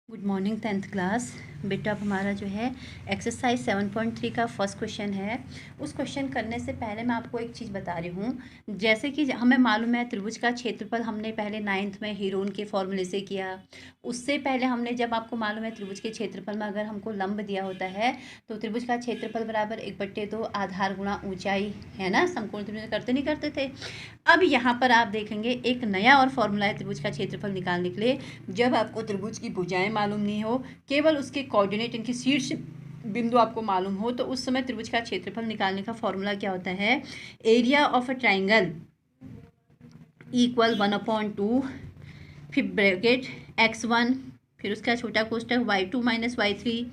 Good morning 10th class. बेटा अब हमारा जो है एक्सरसाइज 7.3 का फर्स्ट क्वेश्चन है। उस क्वेश्चन करने से पहले मैं आपको एक चीज़ बता रही हूँ। जैसे कि हमें मालूम है त्रिभुज का क्षेत्रफल हमने पहले 9th में हीरोन के फॉर्मूले से किया। उससे पहले हमने जब आपको मालूम है त्रिभुज के क्षेत्रफल में अगर हमको लंब दिया होता है तो त्रिभुज का क्षेत्रफल बराबर 1/2 आधार गुणा ऊंचाई, है ना। समकोण त्रिभुज करते नहीं करते थे। अब यहाँ पर आप देखेंगे एक नया और फॉर्मूला है त्रिभुज का क्षेत्रफल निकालने के लिए। जब आपको त्रिभुज की भुजाएं मालूम नहीं हो, केवल उसके कोऑर्डिनेट इनकी शीर्ष बिंदु आपको मालूम हो, तो उस समय त्रिभुज का क्षेत्रफल निकालने का फॉर्मूला क्या होता है? Area of a triangle equal 1/2, फिर ब्रैकेट x1, फिर उसका छोटा कोष्टक y2 minus y3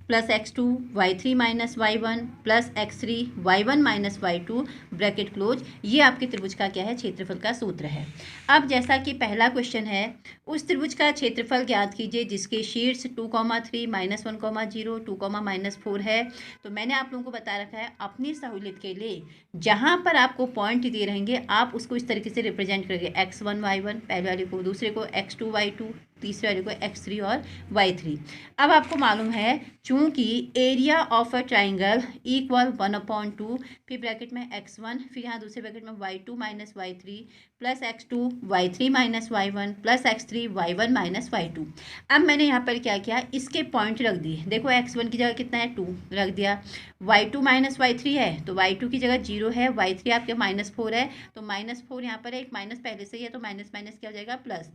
plus x2 y3 minus y1 plus x3 y1 minus y2 bracket close. ये आपके त्रिभुज का क्या है? क्षेत्रफल का सूत्र है। अब जैसा कि पहला क्वेश्चन है, उस त्रिभुज का क्षेत्रफल ज्ञात कीजिए जिसके शीर्ष 2,3 -1,0 2, -4 है। तो मैंने आप लोगों को बता रखा है अपनी सहूलियत के लिए जहाँ पर आपको पॉइंट दिए रहेंगे आप उसको इस तरीके से रिप्रेजेंट करेंगे। x1 y1 पहले वाले को, दूसरे को x2 y2, तीसरे वाले को x3 और y3। अब आपको मालूम है चूंकि area of a triangle equal 1/2, फिर ब्रैकेट में x1, फिर यहाँ दूसरे ब्रैकेट में y2 minus y3 plus x2 y3 minus y1 plus x3 y1 minus y2। अब मैंने यहाँ पर क्या किया, इसके पॉइंट रख दिए। देखो x1 की जगह कितना है? 2 रख दिया। y2 माइनस y3 है तो y2 की जगह 0 है। y3 आपके -4 है तो -4 यहाँ पर है, एक माइनस पहले से ही है तो माइनस माइनस क्या हो जाएगा? प्लस।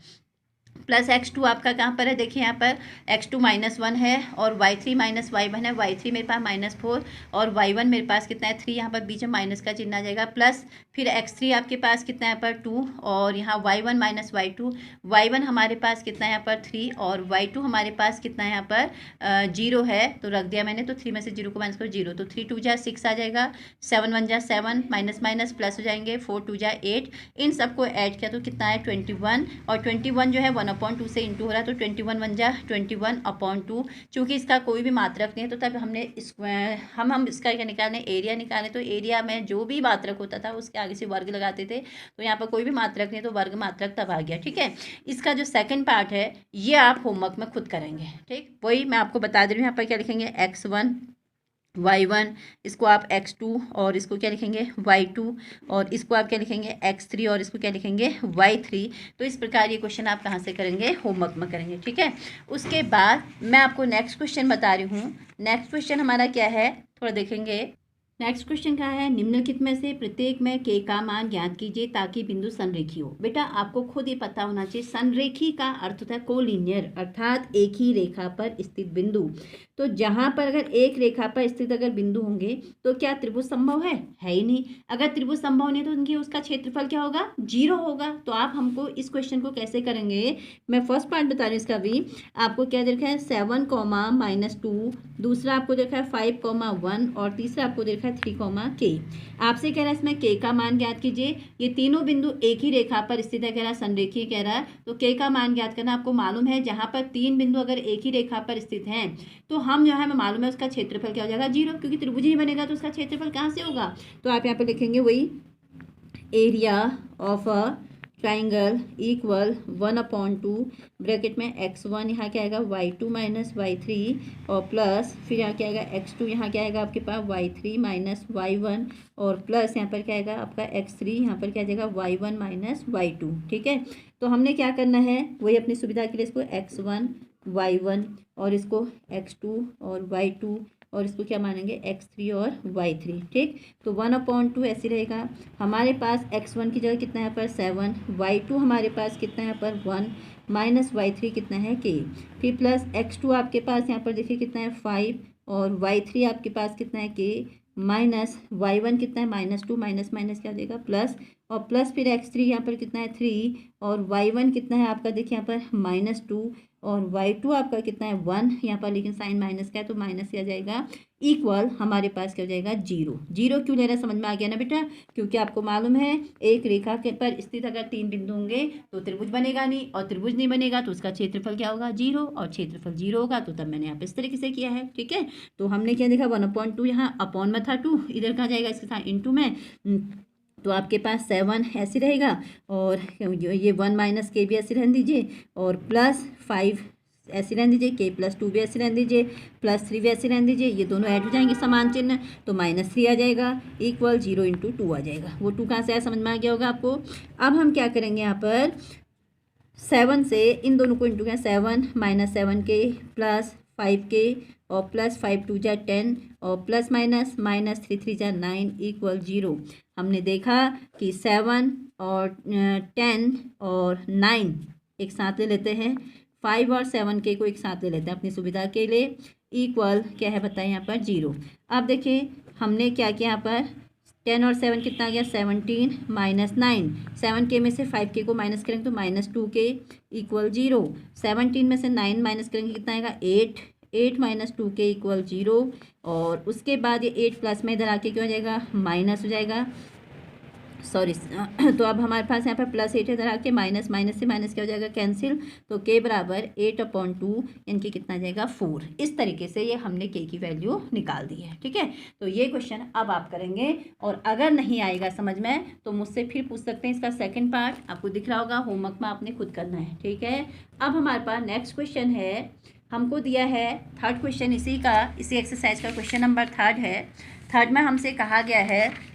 प्लस x2 आपका कहाँ पर है? देखिए यहाँ पर x2 -1 है और y3 माइनस y1 है। y3 मेरे पास -4 और y1 मेरे पास कितना है? 3। यहाँ पर बीच में माइनस का चिन्ह आ जाएगा। प्लस फिर x3 आपके पास कितना है? यहाँ पर 2 और यहाँ y1 माइनस y2। y1 हमारे पास कितना है? यहाँ पर 3 और y2 हमारे पास कितना है? यहाँ पर 0 है तो रख दिया मैंने। तो 3 में से 0 को माइनस करो, 0 तो 3 2 जा 6 आ जाएगा, 7 1 जा 7, माइनस माइनस प्लस हो जाएंगे, 4 2 जा 8। इन सबको ऐड किया तो कितना है? 21। और 21 जो है 1/2 से इंटू हो रहा है तो 21 1 जा 21/2। चूँकि इसका कोई भी मात्रक नहीं है तो तब हमने हम इसका क्या निकालने? एरिया निकालें। तो एरिया में जो भी मात्रक होता था उसके आगे से वर्ग लगाते थे, तो यहाँ पर कोई भी मात्रक नहीं तो वर्ग मात्रक तब आ गया। ठीक है, इसका जो सेकंड पार्ट है ये आप होमवर्क में खुद करेंगे। ठीक, वही मैं आपको बता दे रही हूँ। यहाँ पर क्या लिखेंगे? x1 y1, इसको आप x2 और इसको क्या लिखेंगे? y2, और इसको आप क्या लिखेंगे? x3 और इसको क्या लिखेंगे? y3। तो इस प्रकार ये क्वेश्चन आप कहाँ से करेंगे? होमवर्क में करेंगे। ठीक है, उसके बाद मैं आपको नेक्स्ट क्वेश्चन बता रही हूँ। नेक्स्ट क्वेश्चन हमारा क्या है, थोड़ा देखेंगे। नेक्स्ट क्वेश्चन क्या है? निम्नलिखित में से प्रत्येक में k का मान ज्ञात कीजिए ताकि बिंदु संरेखी हो। बेटा आपको खुद ही पता होना चाहिए संरेखी का अर्थ होता है कोलिनियर, अर्थात एक ही रेखा पर स्थित बिंदु। तो जहां पर अगर एक रेखा पर स्थित अगर बिंदु होंगे तो क्या त्रिभुज संभव है? है ही नहीं। अगर त्रिभुज संभव नहीं तो उनकी उसका क्षेत्रफल क्या होगा? 0 होगा। तो आप हमको इस क्वेश्चन को कैसे करेंगे? मैं फर्स्ट पार्ट बता रही हूँ इसका भी। आपको क्या देखा है? 7, -2, दूसरा आपको देखा है 5, 1 और तीसरा आपको देखा है 3, k। आपसे कह रहा है इसमें k का मान ज्ञात कीजिए। ये तीनों बिंदु एक ही रेखा पर स्थित है, कह रहा है संरेखीय कह रहा है, तो k का मान ज्ञात करना। आपको मालूम है जहां पर 3 बिंदु अगर एक ही रेखा पर स्थित हैं तो हम जो है हमें मालूम है उसका क्षेत्रफल क्या हो जाएगा? 0, क्योंकि त्रिभुज ही बनेगा तो उसका क्षेत्रफल कहाँ से होगा? तो आप यहाँ पे लिखेंगे वही area of a triangle equal 1/2 bracket में x1 यहाँ क्या आएगा? y2 माइनस y3 और प्लस फिर यहाँ क्या आएगा? x2 यहाँ क्या आएगा आपके पास? y3 माइनस y1 और प्लस यहाँ पर क्या आएगा आपका? x3 यहाँ पर क्या आ जाएगा? y1 minus y2। ठीक है, तो हमने क्या करना है? वही अपनी सुविधा के लिए इसको x1 y1 और इसको x2 और y2 और इसको क्या मानेंगे? x3 और y3। ठीक, तो 1/2 ऐसे रहेगा। हमारे पास x1 की जगह कितना है यहाँ पर? 7, y2 हमारे पास कितना है यहाँ पर? 1 माइनस y3 कितना है? k। फिर प्लस x2 आपके पास यहाँ पर देखिए कितना है? 5 और y3 आपके पास कितना है? k माइनस y1 कितना है? -2, माइनस माइनस क्या देगा? प्लस, और प्लस फिर x3 यहाँ पर कितना है? 3 और y1 कितना है आपका? देखिए यहाँ पर -2 और y2 आपका कितना है? 1 यहाँ पर, लेकिन साइन माइनस का है तो माइनस क्या जाएगा? इक्वल हमारे पास क्या हो जाएगा? 0। 0 क्यों ले रहा है? समझ में आ गया ना बेटा? क्योंकि आपको मालूम है एक रेखा के पर स्थित अगर 3 बिंदु होंगे तो त्रिभुज बनेगा नहीं, और त्रिभुज नहीं बनेगा तो उसका क्षेत्रफल क्या होगा? 0, और क्षेत्रफल 0 होगा तो तब मैंने यहाँ पे इस तरीके से किया है। ठीक है, तो हमने क्या देखा? 1/2 यहाँ अपॉन में था 2, इधर कहाँ जाएगा? इसके साथ इंटू में, तो आपके पास 7 ऐसे रहेगा और ये 1 माइनस के भी ऐसे रहने दीजिए और प्लस 5 ऐसे रहने दीजिए, k प्लस 2 भी ऐसे रहने दीजिए, प्लस 3 भी ऐसे रहने दीजिए, ये दोनों ऐड हो जाएंगे समान चिन्ह, तो -3 आ जाएगा, इक्वल 0 × 2 आ जाएगा। वो 2 कहाँ से आया, समझ में आ गया होगा आपको। अब हम क्या करेंगे यहाँ पर, 7 से इन दोनों को इंटू करें, 7 - 7k प्लस 5k और प्लस 5 2 जा 10 और प्लस माइनस -3 3 जा 9 इक्वल 0। हमने देखा कि 7 और 10 और 9 एक साथ ले लेते हैं, 5 और 7k को एक साथ ले लेते हैं अपनी सुविधा के लिए, इक्वल क्या है बताएं यहाँ पर 0। अब देखिए हमने क्या किया यहाँ पर, 10 और 7 कितना आ गया, 17 - 9, 7k में से 5k को माइनस करेंगे तो -2k इक्वल 0। 17 में से 9 माइनस करेंगे कितना आएगा, 8 - 2k इक्वल 0। और उसके बाद ये 8 प्लस में इधर आके क्या हो जाएगा, माइनस हो जाएगा, सॉरी तो अब हमारे पास यहाँ पर +8 इधर आके माइनस से माइनस क्या हो जाएगा, कैंसिल, तो k बराबर 8/2 यानी कि कितना आ जाएगा, 4। इस तरीके से ये हमने k की वैल्यू निकाल दी है। ठीक है, तो ये क्वेश्चन अब आप करेंगे, और अगर नहीं आएगा समझ में तो मुझसे फिर पूछ सकते हैं। इसका सेकेंड पार्ट आपको दिख रहा होगा, होमवर्क में आपने खुद करना है। ठीक है, अब हमारे पास नेक्स्ट क्वेश्चन है, हमको दिया है थर्ड क्वेश्चन इसी एक्सरसाइज का क्वेश्चन नंबर 3 है। थर्ड में हमसे कहा गया है,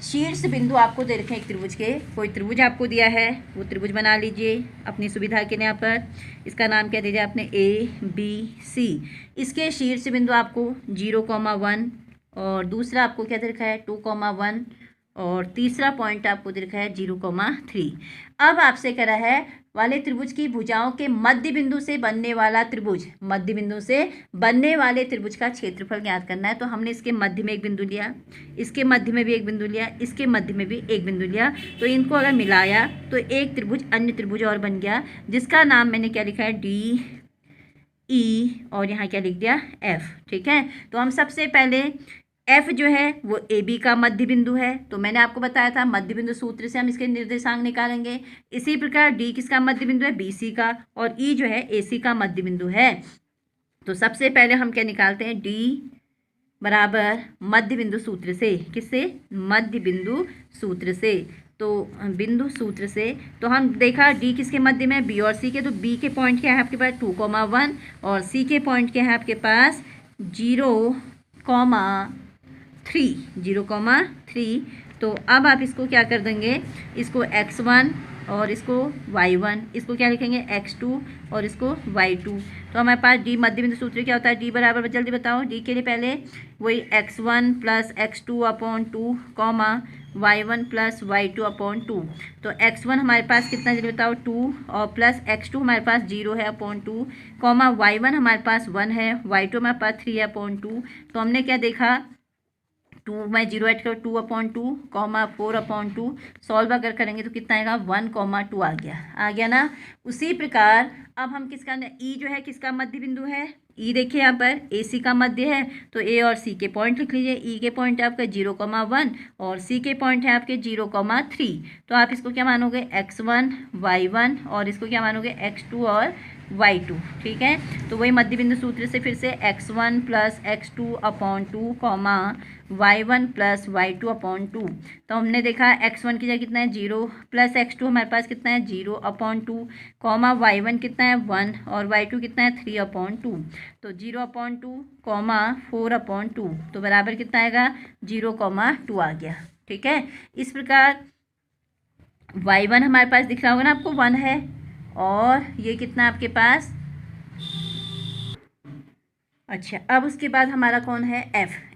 शीर्ष बिंदु आपको दे रखे हैं एक त्रिभुज के, कोई त्रिभुज आपको दिया है, वो त्रिभुज बना लीजिए अपनी सुविधा के लिए। यहाँ पर इसका नाम क्या दीजिए आपने, ABC। इसके शीर्ष बिंदु आपको 0,1 और दूसरा आपको क्या दे रखा है 2,1 और तीसरा पॉइंट आपको दे रखा है 0,3। अब आपसे कह रहा है वाले त्रिभुज की भुजाओं के मध्य बिंदु से बनने वाला त्रिभुज, मध्य बिंदु से बनने वाले त्रिभुज का क्षेत्रफल ज्ञात करना है। तो हमने इसके मध्य में एक बिंदु लिया, इसके मध्य में भी एक बिंदु लिया, इसके मध्य में भी एक बिंदु लिया, तो इनको अगर मिलाया तो एक त्रिभुज अन्य त्रिभुज और बन गया, जिसका नाम मैंने क्या लिखा है, DE और यहाँ क्या लिख दिया, F। ठीक है, तो हम सबसे पहले F जो है वो AB का मध्य बिंदु है, तो मैंने आपको बताया था मध्य बिंदु सूत्र से हम इसके निर्देशांक निकालेंगे। इसी प्रकार D किसका मध्य बिंदु है, BC का, और E जो है AC का मध्य बिंदु है। तो सबसे पहले हम क्या निकालते हैं, D बराबर मध्य बिंदु सूत्र से, किससे, मध्य बिंदु सूत्र से। तो बिंदु सूत्र से तो हम देखा D किसके मध्य में, B और C के, तो B के पॉइंट क्या है आपके पास 2,1 और C के पॉइंट क्या है आपके पास 0,3। तो अब आप इसको क्या कर देंगे, इसको x1 और इसको y1, इसको क्या लिखेंगे x2 और इसको y2। तो हमारे पास D मध्य बिंदु सूत्र क्या होता है, D बराबर, जल्दी बताओ, D के लिए पहले वही x1 + x2/2 y1 + y2/2। तो x1 हमारे पास कितना, जल्दी बताओ 2, और प्लस x2 हमारे पास 0 है /2, y1 हमारे पास 1 है, y2 हमारे पास 3 है /2। तो हमने क्या देखा, 2 में 0 ऐड करो, 2/2, 4/2, सॉल्व अगर करेंगे तो कितना आएगा, 1,2 आ गया ना। उसी प्रकार अब हम किसका, E जो है किसका मध्य बिंदु है, E देखिए यहाँ पर AC का मध्य है, तो A और C के पॉइंट लिख लीजिए। E के पॉइंट है आपका 0,1 और C के पॉइंट है आपके 0,3। तो आप इसको क्या मानोगे, x1 y1 और इसको क्या मानोगे x2 और y2। ठीक है, तो वही मध्य बिंदु सूत्र से फिर से x1 + x2/2 y1 + y2/2। तो हमने देखा x1 की जगह कितना है 0, प्लस x2 हमारे पास कितना है 0/2, y1 कितना है 1 और y2 कितना है 3/2। तो 0/2, 4/2, तो बराबर कितना आएगा 0,2 आ गया। ठीक है, इस प्रकार y1 हमारे पास दिख रहा होगा ना आपको 1 है, और ये कितना आपके पास, अच्छा अब उसके बाद हमारा कौन है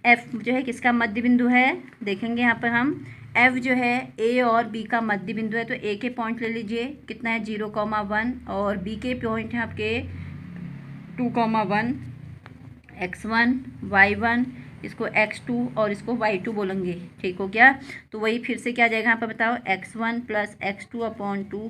F जो है किसका मध्य बिंदु है, देखेंगे यहाँ पर हम F जो है A और B का मध्य बिंदु है। तो A के पॉइंट ले लीजिए, कितना है 0,1 और B के पॉइंट है आपके 2,1, x1 y1, इसको x2 और इसको y2 बोलेंगे। ठीक हो गया, तो वही फिर से क्या आ जाएगा यहाँ पर बताओ, x1 + x2/2,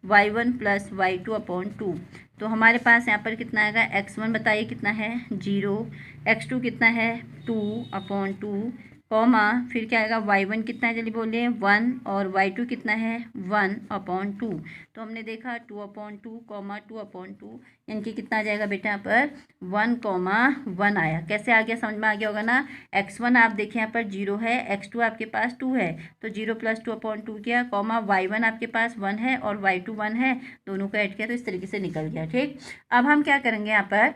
y1 + y2/2। तो हमारे पास यहाँ पर कितना आएगा, x1 बताइए कितना है 0, x2 कितना है 2/2, कॉमा फिर क्या आएगा y1 कितना है जल्दी बोलिए 1 और y2 कितना है 1/2। तो हमने देखा 2/2 कॉमा 2/2 यानी कि कितना आ जाएगा बेटा यहाँ पर 1,1 आया। कैसे आ गया समझ में आ गया होगा ना। x1 आप देखें यहाँ पर 0 है, x2 आपके पास 2 है तो 0 + 2/2 किया, कॉमा y1 आपके पास 1 है और y2 1 है, दोनों को ऐड किया तो इस तरीके से निकल गया। ठीक, अब हम क्या करेंगे यहाँ पर